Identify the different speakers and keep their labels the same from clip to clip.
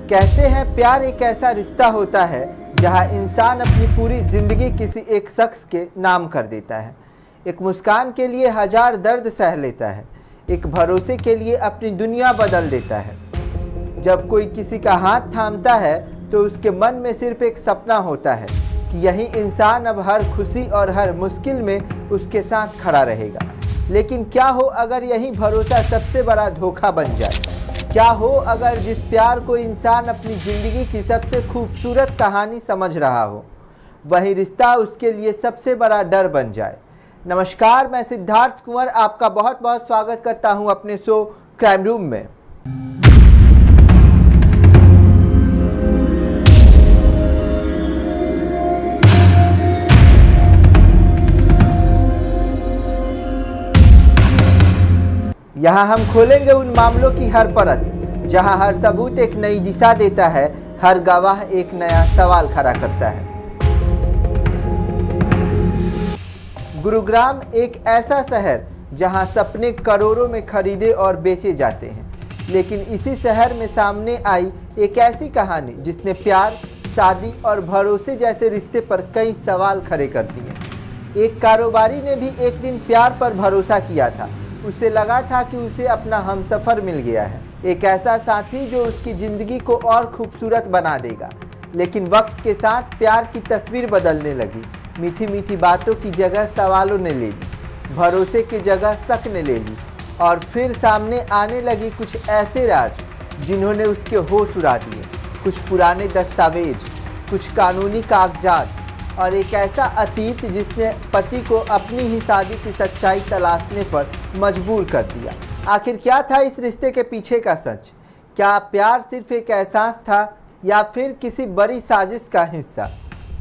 Speaker 1: कहते हैं प्यार एक ऐसा रिश्ता होता है जहां इंसान अपनी पूरी जिंदगी किसी एक शख्स के नाम कर देता है। एक मुस्कान के लिए हजार दर्द सह लेता है, एक भरोसे के लिए अपनी दुनिया बदल देता है। जब कोई किसी का हाथ थामता है तो उसके मन में सिर्फ एक सपना होता है कि यही इंसान अब हर खुशी और हर मुश्किल में उसके साथ खड़ा रहेगा। लेकिन क्या हो अगर यही भरोसा सबसे बड़ा धोखा बन जाए? क्या हो अगर जिस प्यार को इंसान अपनी ज़िंदगी की सबसे खूबसूरत कहानी समझ रहा हो, वही रिश्ता उसके लिए सबसे बड़ा डर बन जाए? नमस्कार, मैं सिद्धार्थ कुंवर आपका बहुत बहुत स्वागत करता हूं अपने शो क्राइम रूम में। यहाँ हम खोलेंगे उन मामलों की हर परत जहाँ हर सबूत एक नई दिशा देता है, हर गवाह एक नया सवाल खड़ा करता है। गुरुग्राम एक ऐसा शहर जहाँ सपने करोड़ों में खरीदे और बेचे जाते हैं, लेकिन इसी शहर में सामने आई एक ऐसी कहानी जिसने प्यार, शादी और भरोसे जैसे रिश्ते पर कई सवाल खड़े कर दिए। एक कारोबारी ने भी एक दिन प्यार पर भरोसा किया था। उसे लगा था कि उसे अपना हमसफर मिल गया है, एक ऐसा साथी जो उसकी ज़िंदगी को और खूबसूरत बना देगा। लेकिन वक्त के साथ प्यार की तस्वीर बदलने लगी। मीठी मीठी बातों की जगह सवालों ने ले ली, भरोसे की जगह शक ने ले ली, और फिर सामने आने लगी कुछ ऐसे राज जिन्होंने उसके होश उड़ा दिए। कुछ पुराने दस्तावेज, कुछ कानूनी कागजात और एक ऐसा अतीत जिसने पति को अपनी ही शादी की सच्चाई तलाशने पर मजबूर कर दिया। आखिर क्या था इस रिश्ते के पीछे का सच? क्या प्यार सिर्फ एक एहसास था या फिर किसी बड़ी साजिश का हिस्सा?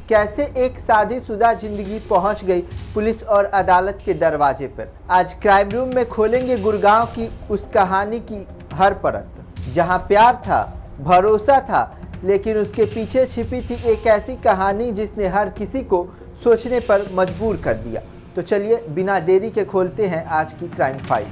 Speaker 1: कैसे एक शादीशुदा जिंदगी पहुंच गई पुलिस और अदालत के दरवाजे पर? आज क्राइम रूम में खोलेंगे गुड़गांव की उस कहानी की हर परत जहां प्यार था, भरोसा था, लेकिन उसके पीछे छिपी थी एक ऐसी कहानी जिसने हर किसी को सोचने पर मजबूर कर दिया। तो चलिए बिना देरी के खोलते हैं आज की क्राइम फाइल।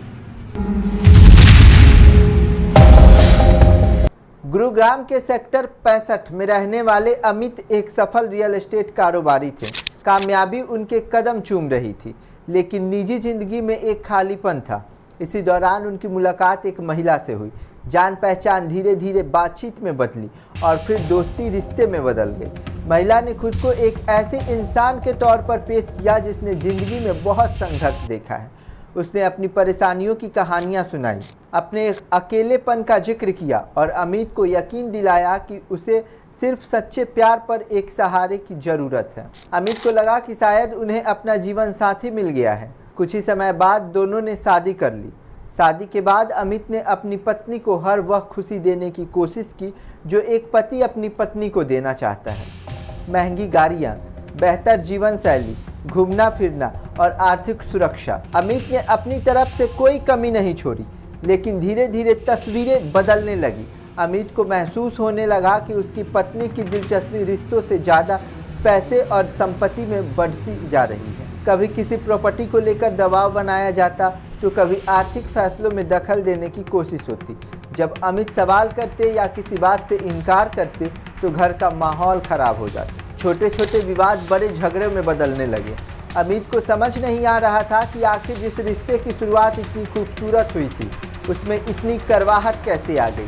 Speaker 1: गुरुग्राम के सेक्टर 65 में रहने वाले अमित एक सफल रियल एस्टेट कारोबारी थे। कामयाबी उनके कदम चूम रही थी, लेकिन निजी जिंदगी में एक खालीपन था। इसी दौरान उनकी मुलाकात एक महिला से हुई। जान पहचान धीरे धीरे बातचीत में बदली और फिर दोस्ती रिश्ते में बदल गई। महिला ने खुद को एक ऐसे इंसान के तौर पर पेश किया जिसने ज़िंदगी में बहुत संघर्ष देखा है। उसने अपनी परेशानियों की कहानियां सुनाई, अपने अकेलेपन का जिक्र किया और अमित को यकीन दिलाया कि उसे सिर्फ सच्चे प्यार पर एक सहारे की ज़रूरत है। अमित को लगा कि शायद उन्हें अपना जीवन साथी मिल गया है। कुछ ही समय बाद दोनों ने शादी कर ली। शादी के बाद अमित ने अपनी पत्नी को हर वह खुशी देने की कोशिश की जो एक पति अपनी पत्नी को देना चाहता है। महंगी गाड़ियाँ, बेहतर जीवन शैली, घूमना फिरना और आर्थिक सुरक्षा। अमित ने अपनी तरफ से कोई कमी नहीं छोड़ी, लेकिन धीरे धीरे तस्वीरें बदलने लगी। अमित को महसूस होने लगा कि उसकी पत्नी की दिलचस्पी रिश्तों से ज़्यादा पैसे और संपत्ति में बढ़ती जा रही है। कभी किसी प्रॉपर्टी को लेकर दबाव बनाया जाता तो कभी आर्थिक फैसलों में दखल देने की कोशिश होती। जब अमित सवाल करते या किसी बात से इनकार करते तो घर का माहौल खराब हो जाता। छोटे छोटे विवाद बड़े झगड़े में बदलने लगे। अमित को समझ नहीं आ रहा था कि आखिर जिस रिश्ते की शुरुआत इतनी खूबसूरत हुई थी उसमें इतनी करवाहट कैसे आ गई।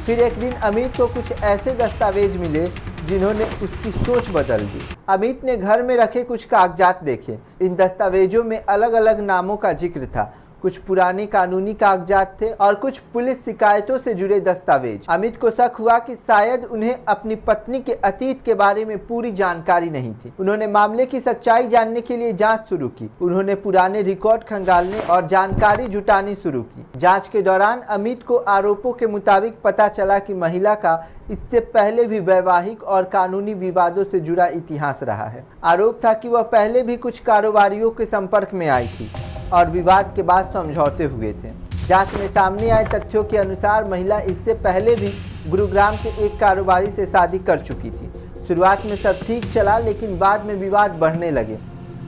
Speaker 1: फिर एक दिन अमित को कुछ ऐसे दस्तावेज मिले जिन्होंने उसकी सोच बदल दी। अमित ने घर में रखे कुछ कागजात देखे। इन दस्तावेजों में अलग अलग नामों का जिक्र था। कुछ पुराने कानूनी कागजात थे और कुछ पुलिस शिकायतों से जुड़े दस्तावेज। अमित को शक हुआ कि शायद उन्हें अपनी पत्नी के अतीत के बारे में पूरी जानकारी नहीं थी। उन्होंने मामले की सच्चाई जानने के लिए जांच शुरू की। उन्होंने पुराने रिकॉर्ड खंगालने और जानकारी जुटानी शुरू की। जांच के दौरान अमित को आरोपों के मुताबिक पता चला कि महिला का इससे पहले भी वैवाहिक और कानूनी विवादों से जुड़ा इतिहास रहा है। आरोप था कि वह पहले भी कुछ कारोबारियों के संपर्क में आई थी और विवाद के बाद समझौते हुए थे। जांच में सामने आए तथ्यों के अनुसार महिला इससे पहले भी गुरुग्राम के एक कारोबारी से शादी कर चुकी थी। शुरुआत में सब ठीक चला, लेकिन बाद में विवाद बढ़ने लगे।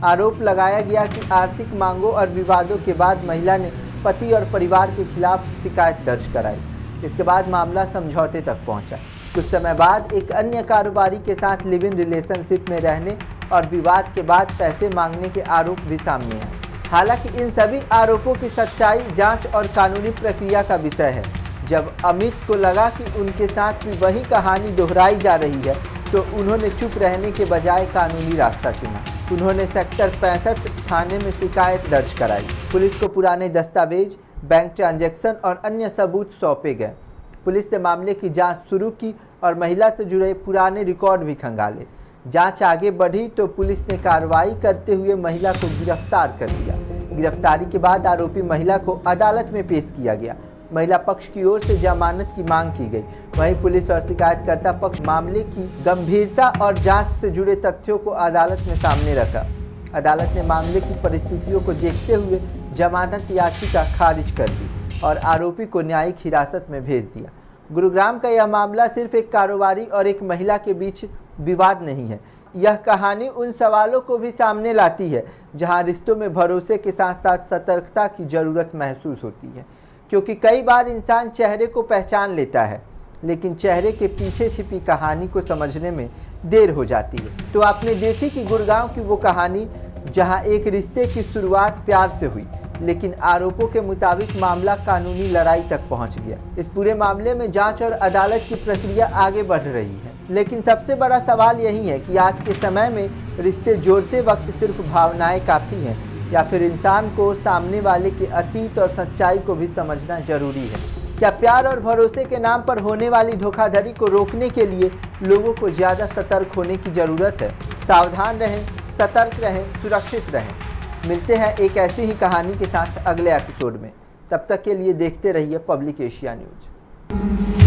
Speaker 1: आरोप लगाया गया कि आर्थिक मांगों और विवादों के बाद महिला ने पति और परिवार के खिलाफ शिकायत दर्ज कराई। इसके बाद मामला समझौते तक पहुंचा। कुछ समय बाद एक अन्य कारोबारी के साथ लिव इन रिलेशनशिप में रहने और विवाद के बाद पैसे मांगने के आरोप भी सामने आए। हालांकि इन सभी आरोपों की सच्चाई जांच और कानूनी प्रक्रिया का विषय है। जब अमित को लगा कि उनके साथ भी वही कहानी दोहराई जा रही है तो उन्होंने चुप रहने के बजाय कानूनी रास्ता चुना। उन्होंने सेक्टर 65 थाने में शिकायत दर्ज कराई। पुलिस को पुराने दस्तावेज, बैंक ट्रांजैक्शन और अन्य सबूत सौंपे गए। पुलिस ने मामले की जांच शुरू की और महिला से जुड़े पुराने रिकॉर्ड भी खंगाले। जांच आगे बढ़ी तो पुलिस ने कार्रवाई करते हुए महिला को गिरफ्तार कर लिया। गिरफ्तारी के बाद आरोपी महिला को अदालत में पेश किया गया। महिला पक्ष की ओर से जमानत की मांग की गई। वहीं पुलिस और शिकायतकर्ता पक्ष मामले की गंभीरता और जांच से जुड़े तथ्यों को अदालत में सामने रखा। अदालत ने मामले की परिस्थितियों को देखते हुए जमानत याचिका खारिज कर दी और आरोपी को न्यायिक हिरासत में भेज दिया। गुरुग्राम का यह मामला सिर्फ एक कारोबारी और एक महिला के बीच विवाद नहीं है। यह कहानी उन सवालों को भी सामने लाती है जहां रिश्तों में भरोसे के साथ साथ सतर्कता की जरूरत महसूस होती है, क्योंकि कई बार इंसान चेहरे को पहचान लेता है लेकिन चेहरे के पीछे छिपी कहानी को समझने में देर हो जाती है। तो आपने देखी कि गुड़गांव की वो कहानी जहां एक रिश्ते की शुरुआत प्यार से हुई लेकिन आरोपों के मुताबिक मामला कानूनी लड़ाई तक पहुंच गया। इस पूरे मामले में जांच और अदालत की प्रक्रिया आगे बढ़ रही है, लेकिन सबसे बड़ा सवाल यही है कि आज के समय में रिश्ते जोड़ते वक्त सिर्फ भावनाएं काफ़ी हैं या फिर इंसान को सामने वाले के अतीत और सच्चाई को भी समझना जरूरी है। क्या प्यार और भरोसे के नाम पर होने वाली धोखाधड़ी को रोकने के लिए लोगों को ज़्यादा सतर्क होने की ज़रूरत है? सावधान रहें, सतर्क रहें, सुरक्षित रहें। मिलते हैं एक ऐसी ही कहानी के साथ अगले एपिसोड में। तब तक के लिए देखते रहिए पब्लिक एशिया न्यूज़।